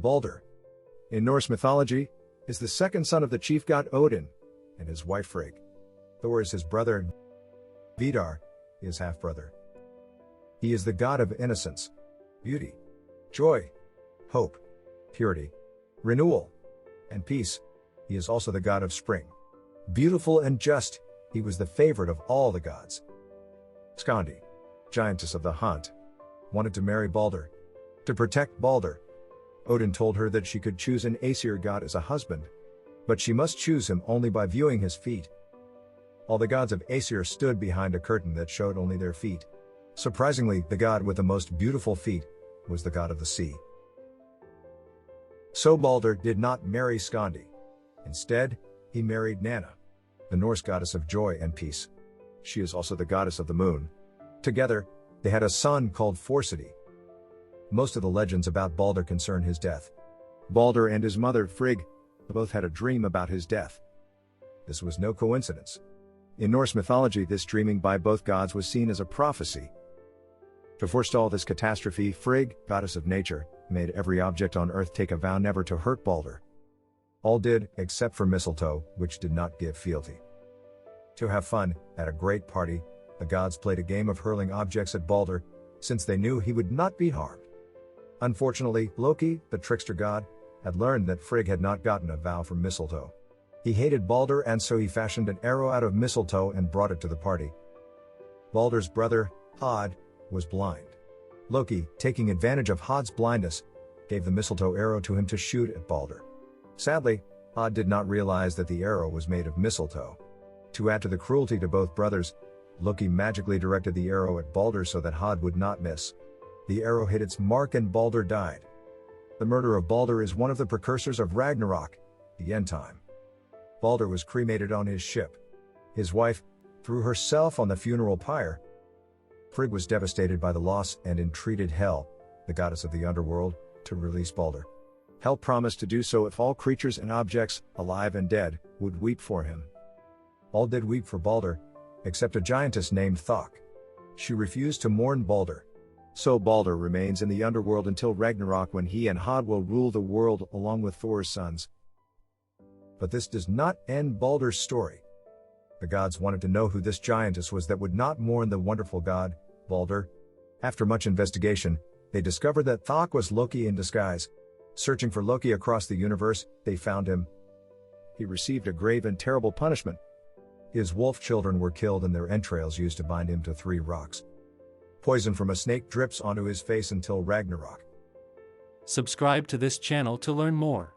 Baldr, in Norse mythology, is the second son of the chief god Odin and his wife Frigg. Thor is his brother, and Vidar, his half-brother. He is the god of innocence, beauty, joy, hope, purity, renewal, and peace. He is also the god of spring. Beautiful and just, he was the favorite of all the gods. Skandi, giantess of the hunt, wanted to marry Baldr. To protect Baldr, Odin told her that she could choose an Aesir god as a husband, but she must choose him only by viewing his feet. All the gods of Aesir stood behind a curtain that showed only their feet. Surprisingly, the god with the most beautiful feet was the god of the sea. So Baldr did not marry Skandi. Instead, he married Nanna, the Norse goddess of joy and peace. She is also the goddess of the moon. Together, they had a son called Forseti. Most of the legends about Baldr concern his death. Baldr and his mother, Frigg, both had a dream about his death. This was no coincidence. In Norse mythology, this dreaming by both gods was seen as a prophecy. To forestall this catastrophe, Frigg, goddess of nature, made every object on earth take a vow never to hurt Baldr. All did, except for mistletoe, which did not give fealty. To have fun, at a great party, the gods played a game of hurling objects at Baldr, since they knew he would not be harmed. Unfortunately, Loki, the trickster god, had learned that Frigg had not gotten a vow from mistletoe. He hated Baldr, and so he fashioned an arrow out of mistletoe and brought it to the party. Baldr's brother, Hod, was blind. Loki, taking advantage of Hod's blindness, gave the mistletoe arrow to him to shoot at Baldr. Sadly, Hod did not realize that the arrow was made of mistletoe. To add to the cruelty to both brothers, Loki magically directed the arrow at Baldr so that Hod would not miss. The arrow hit its mark and Baldr died. The murder of Baldr is one of the precursors of Ragnarok, the end time. Baldr was cremated on his ship. His wife threw herself on the funeral pyre. Frigg was devastated by the loss and entreated Hel, the goddess of the underworld, to release Baldr. Hel promised to do so if all creatures and objects, alive and dead, would weep for him. All did weep for Baldr, except a giantess named Thok. She refused to mourn Baldr. So Baldr remains in the underworld until Ragnarok, when he and Hod will rule the world along with Thor's sons. But this does not end Baldr's story. The gods wanted to know who this giantess was that would not mourn the wonderful god, Baldr. After much investigation, they discovered that Thok was Loki in disguise. Searching for Loki across the universe, they found him. He received a grave and terrible punishment. His wolf children were killed and their entrails used to bind him to 3 rocks. Poison from a snake drips onto his face until Ragnarok. Subscribe to this channel to learn more.